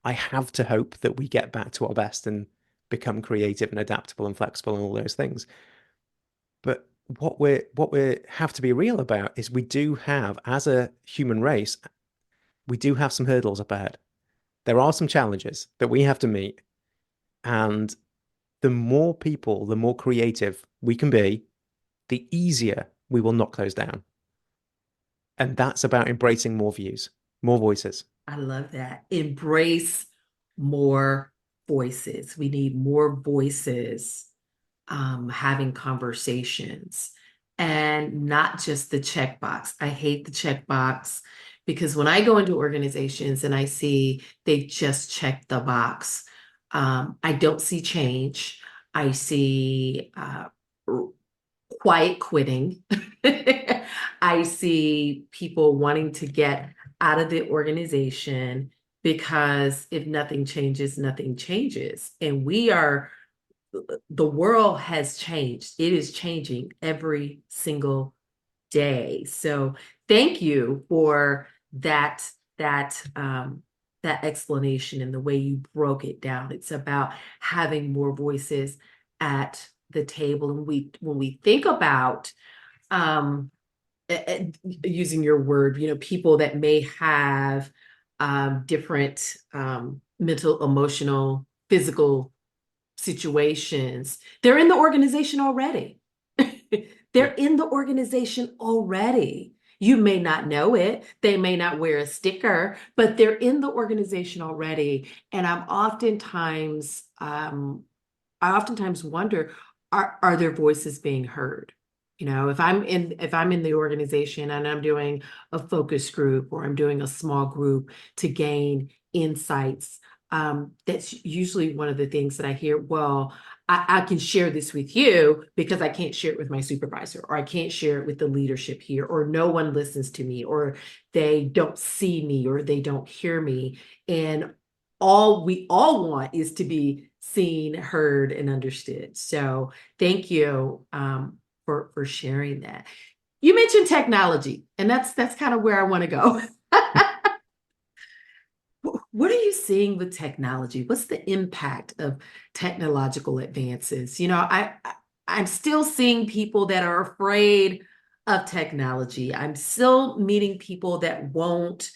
I have to hope that we get back to our best and become creative and adaptable and flexible and all those things. But what we have to be real about is we do have, as a human race, we do have some hurdles up ahead. There are some challenges that we have to meet. And the more people, the more creative we can be, the easier we will knock those down. And that's about embracing more views, more voices. I love that. Embrace more voices. We need more voices having conversations and not just the checkbox. I hate the checkbox because when I go into organizations and I see they just check the box, I don't see change. I see quiet quitting. I see people wanting to get out of the organization because if nothing changes, nothing changes. And the world has changed. It is changing every single day. So thank you for that explanation and the way you broke it down. It's about having more voices at the table. And when we think about using your word, people that may have different mental, emotional, physical situations, they're in the organization already. Yeah. They're in the organization already. You may not know it. They may not wear a sticker, but they're in the organization already. And I oftentimes wonder, are their voices being heard? If I'm in the organization and I'm doing a focus group or I'm doing a small group to gain insights, that's usually one of the things that I hear. Well, I can share this with you because I can't share it with my supervisor, or I can't share it with the leadership here, or no one listens to me, or they don't see me, or they don't hear me. And all we all want is to be seen, heard, and understood. So thank you for sharing that. You mentioned technology, and that's kind of where I want to go. What are you seeing with technology? What's the impact of technological advances? I'm still seeing people that are afraid of technology. I'm still meeting people that won't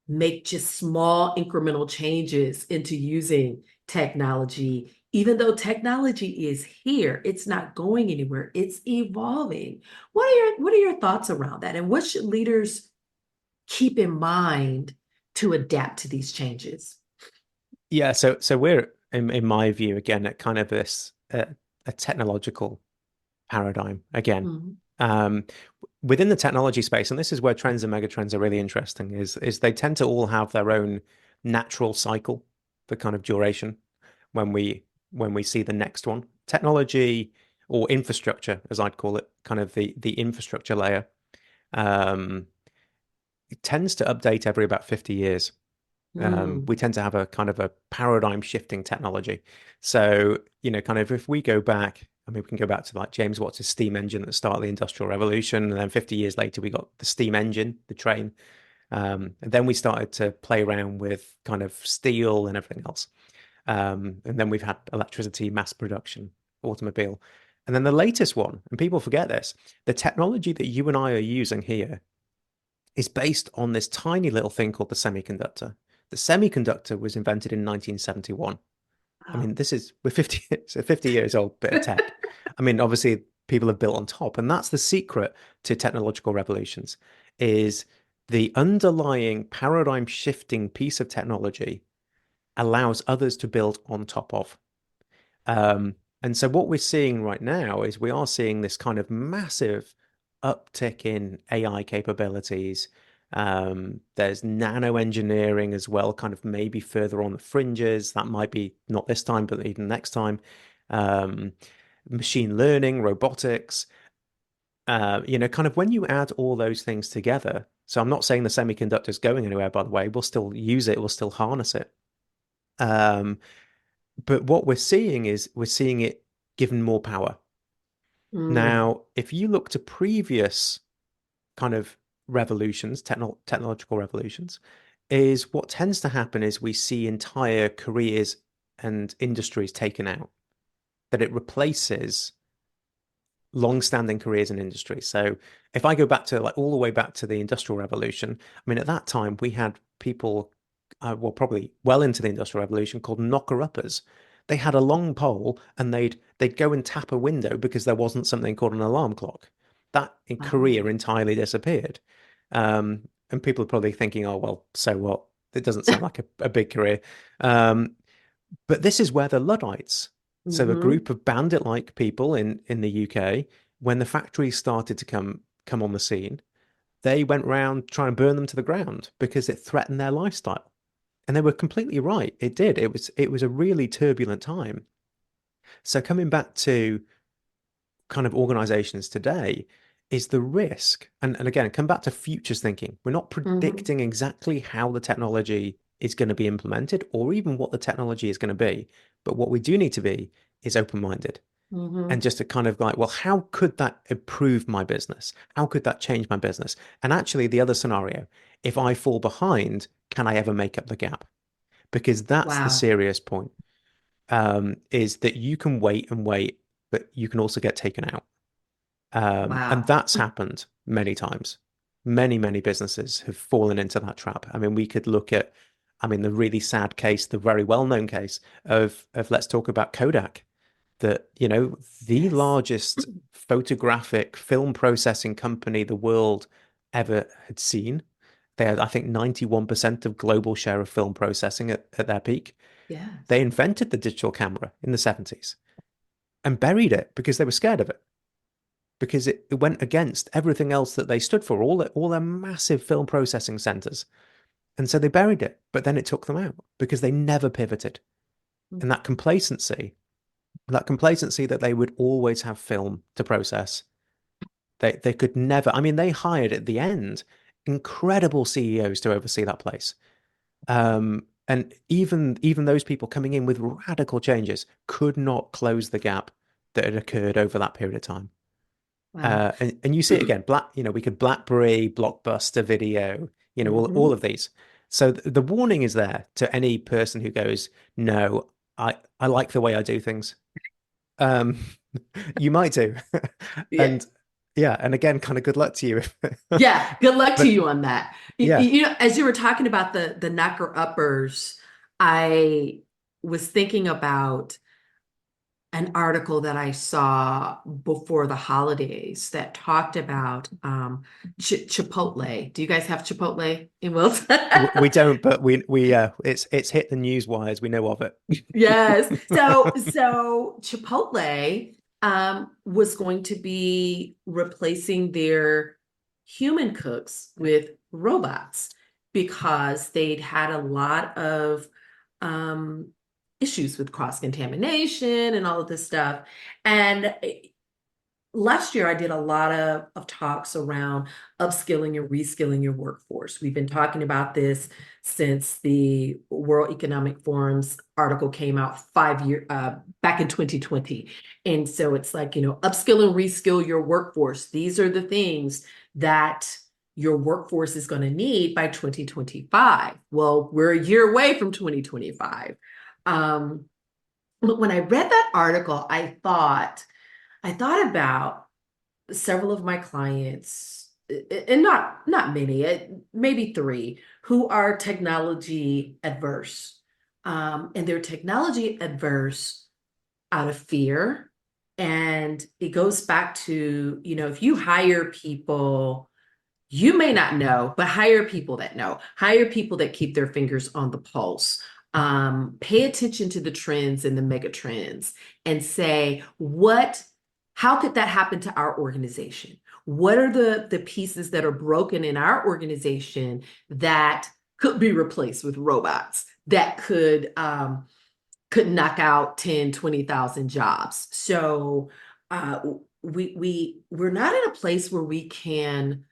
make just small incremental changes into using technology, even though technology is here. It's not going anywhere. It's evolving. What are your thoughts around that? And what should leaders keep in mind to adapt to these changes? Yeah. So we're, in my view, again, at kind of this a technological paradigm again. Mhm. Um, Within the technology space, and this is where trends and megatrends are really interesting, is they tend to all have their own natural cycle for kind of duration when we see the next one. Technology, or infrastructure, as I'd call it, kind of the infrastructure layer, um, it tends to update every about 50 years. Mm. We tend to have a kind of a paradigm shifting technology. So, kind of if we go back, I mean, we can go back to like James Watt's steam engine at the start of the Industrial Revolution. And then 50 years later, we got the steam engine, the train. And then we started to play around with kind of steel and everything else. And then we've had electricity, mass production, automobile. And then the latest one, and people forget this, the technology that you and I are using here is based on this tiny little thing called the semiconductor. The semiconductor was invented in 1971. I Wow. mean, we're 50, it's a 50 years old bit of tech. I mean, obviously people have built on top. And that's the secret to technological revolutions, is the underlying paradigm shifting piece of technology allows others to build on top of. And so what we're seeing right now is we are seeing this kind of massive uptick in AI capabilities. There's nano engineering as well, kind of maybe further on the fringes. That might be not this time, but even next time. Machine learning, robotics, kind of when you add all those things together. So I'm not saying the semiconductor is going anywhere, by the way. We'll still use it. We'll still harness it. But what we're seeing is we're seeing it given more power. Now, if you look to previous kind of revolutions, technological revolutions, is what tends to happen is we see entire careers and industries taken out, that it replaces long-standing careers and industries. So if I go back to like all the way back to the Industrial Revolution, I mean, at that time we had people, well, probably well into the Industrial Revolution, called knocker-uppers. They had a long pole and they'd go and tap a window because there wasn't something called an alarm clock. That career entirely disappeared. And people are probably thinking, oh, well, so what? It doesn't sound like a big career. But this is where the Luddites, so a group of bandit-like people in the UK, when the factories started to come on the scene, they went around trying to burn them to the ground because it threatened their lifestyle. And they were completely right. It did. It was a really turbulent time. So coming back to kind of organizations today is the risk. And again, come back to futures thinking. We're not predicting exactly how the technology is going to be implemented or even what the technology is going to be. But what we do need to be is open-minded. And just to kind of like, well, how could that improve my business? How could that change my business? And actually, the other scenario, if I fall behind, can I ever make up the gap? Because that's the serious point, is that you can wait and wait, but you can also get taken out. And that's happened many times. Many, many businesses have fallen into that trap. I mean, we could look at, the really sad case, the very well-known case of let's talk about Kodak, that, the largest photographic film processing company the world ever had seen. They had, I think, 91% of global share of film processing at their peak. Yes. They invented the digital camera in the 70s and buried it because they were scared of it, because it went against everything else that they stood for, all their massive film processing centers. And so they buried it, but then it took them out because they never pivoted. And that complacency that they would always have film to process, they could never, they hired at the end incredible CEOs to oversee that place. And even those people coming in with radical changes could not close the gap that had occurred over that period of time. Wow. And you see it again, we could BlackBerry, Blockbuster Video, all of these. So the warning is there to any person who goes, no, I like the way I do things. You might do. And and again, kind of good luck to you. Yeah, good luck to you on that. Yeah. As you were talking about the knocker uppers, I was thinking about an article that I saw before the holidays that talked about Chipotle. Do you guys have Chipotle in Wilson? We don't, but we it's hit the news wires. We know of it. Yes. So Chipotle was going to be replacing their human cooks with robots because they'd had a lot of issues with cross-contamination and all of this stuff. And last year, I did a lot of talks around upskilling and reskilling your workforce. We've been talking about this since the World Economic Forum's article came out back in 2020. And so it's like, upskill and reskill your workforce. These are the things that your workforce is going to need by 2025. Well, we're a year away from 2025. But when I read that article, I thought about several of my clients, and not many, maybe 3, who are technology adverse. And they're technology adverse out of fear, And it goes back to, if you hire people, you may not know, but hire people that know, hire people that keep their fingers on the pulse. Pay attention to the trends and the mega trends and say, how could that happen to our organization? What are the pieces that are broken in our organization that could be replaced with robots that could knock out 10, 20,000 jobs? So we're not in a place where we can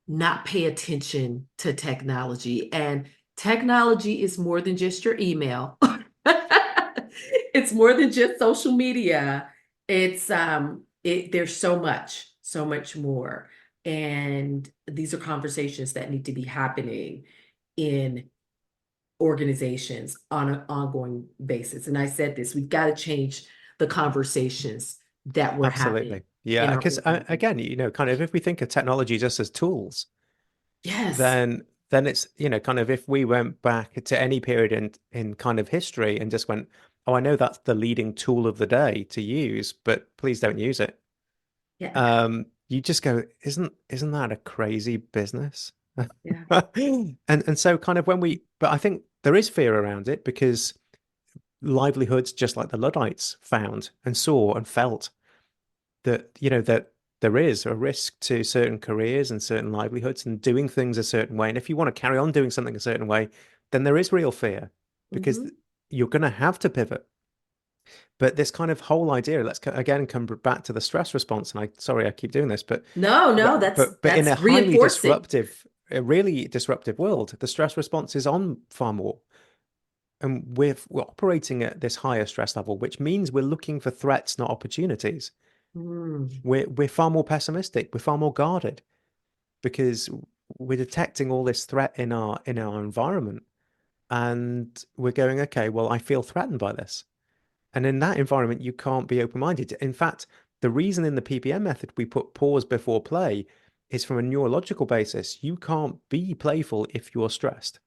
not pay attention to technology. And technology is more than just your email. It's more than just social media. There's so much more. And these are conversations that need to be happening in organizations on an ongoing basis. And I said this, we've got to change the conversations that we're having Absolutely. in Yeah, our because organization. again, kind of if we think of technology just as tools, Yes. then it's, kind of if we went back to any period in kind of history and just went, oh, I know that's the leading tool of the day to use, but please don't use it. Yeah. You just go, isn't that a crazy business? Yeah. And so kind of but I think there is fear around it because livelihoods, just like the Luddites found and saw and felt that, that there is a risk to certain careers and certain livelihoods and doing things a certain way. And if you want to carry on doing something a certain way, then there is real fear because Mhm. you're going to have to pivot. But this kind of whole idea, let's again come back to the stress response. And sorry, I keep doing this, but No, but in a that's highly reinforcing. disruptive, a really disruptive world, the stress response is on far more. And we're operating at this higher stress level, which means we're looking for threats, not opportunities. Mm, We're far more pessimistic. We're far more guarded because we're detecting all this threat in our environment, and we're going, okay, well, I feel threatened by this. And in that environment, you can't be open-minded. In fact, the reason in the PPM method we put pause before play is from a neurological basis. You can't be playful if you're stressed.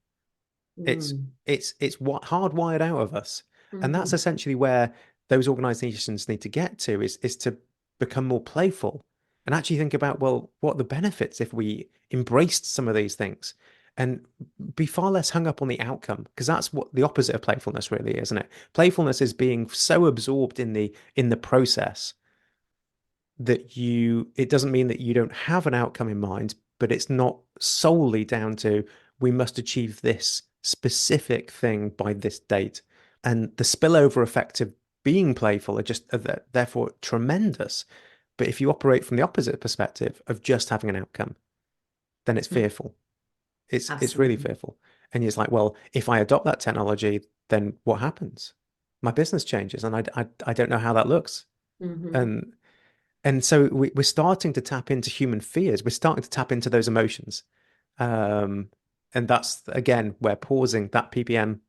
It's mm, it's what hardwired out of us, and that's mhm, essentially where those organizations need to get to is to become more playful and actually think about, well, what are the benefits if we embraced some of these things and be far less hung up on the outcome, because that's what the opposite of playfulness really is, isn't it? Playfulness is being so absorbed in the process that it doesn't mean that you don't have an outcome in mind, but it's not solely down to we must achieve this specific thing by this date. And the spillover effect of being playful are therefore tremendous. But if you operate from the opposite perspective of just having an outcome, then it's mm, fearful. It's really absolutely. fearful. And it's like, well, if I adopt that technology, then what happens? My business changes, and I don't know how that looks. Mhm, And so we're starting to tap into human fears. We're starting to tap into those emotions. Um, and that's, again, where pausing that PPM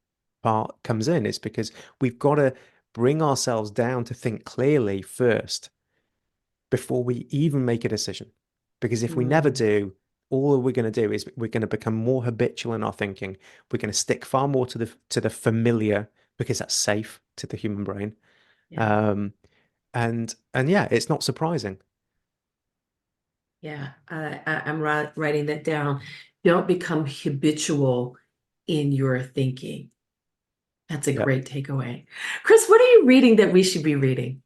part comes in, is because we've got to bring ourselves down to think clearly first before we even make a decision. Because if we never mm, do, all we're going to do is we're going to become more habitual in our thinking. We're going to stick far more to the familiar because that's safe to the human brain. yeah, Um, and yeah, it's not surprising. yeah. I'm writing that down. Don't become habitual in your thinking. That's a Yeah. great takeaway. Chris, what are you reading that we should be reading?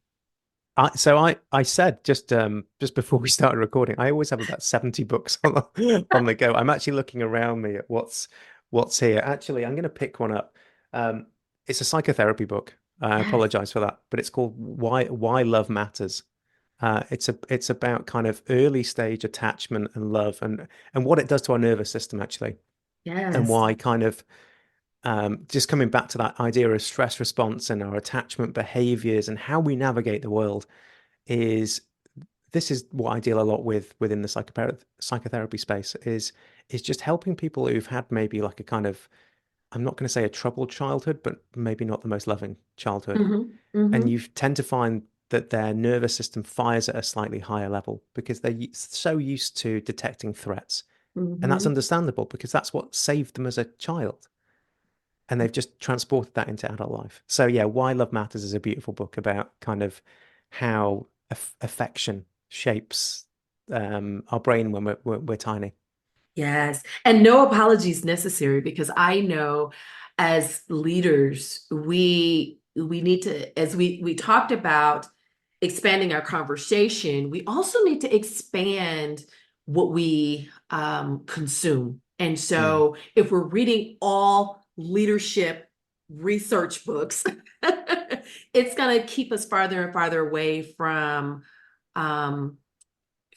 So I said just before we started recording, I always have about 70 books on the go. I'm actually looking around me at what's here. Actually, I'm going to pick one up. Um, it's a psychotherapy book. I Yes. apologize for that, but it's called Why Love Matters. It's about kind of early stage attachment and love, and what it does to our nervous system actually, and Yes. why kind of just coming back to that idea of stress response and our attachment behaviors and how we navigate the world is this is what I deal a lot with within the psychotherapy space is just helping people who've had maybe like a kind of, I'm not going to say a troubled childhood, but maybe not the most loving childhood. Hmm. And Hmm. you tend to find that their nervous system fires at a slightly higher level because they're so used to detecting threats. And that's Hmm. understandable because that's what saved them as a child. And they've just transported that into adult life. So yeah, Why Love Matters is a beautiful book about kind of how affection shapes our brain when we're tiny. Yes. And no apologies necessary, because I know as leaders, we need to, as we talked about expanding our conversation, we also need to expand what we consume. And so if we're reading all leadership research books, it's going to keep us farther and farther away from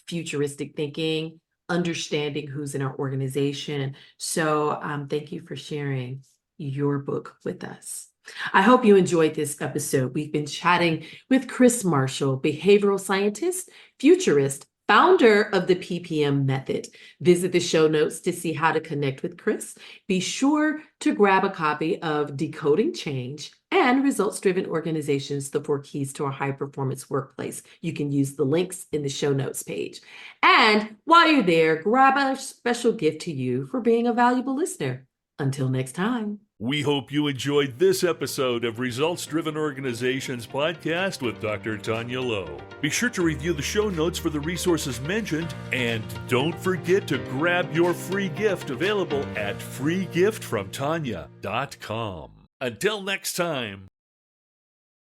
futuristic thinking, understanding who's in our organization. So thank you for sharing your book with us. I hope you enjoyed this episode. We've been chatting with Chris Marshall, behavioral scientist, futurist, founder of the PPM method. Visit the show notes to see how to connect with Chris. Be sure to grab a copy of Decoding Change and Results-Driven Organizations, the 4 Keys to a High-Performance Workplace. You can use the links in the show notes page. And while you're there, grab a special gift to you for being a valuable listener. Until next time. We hope you enjoyed this episode of Results Driven Organizations Podcast with Dr. Tanya Lowe. Be sure to review the show notes for the resources mentioned, and don't forget to grab your free gift available at freegiftfromtanya.com. Until next time.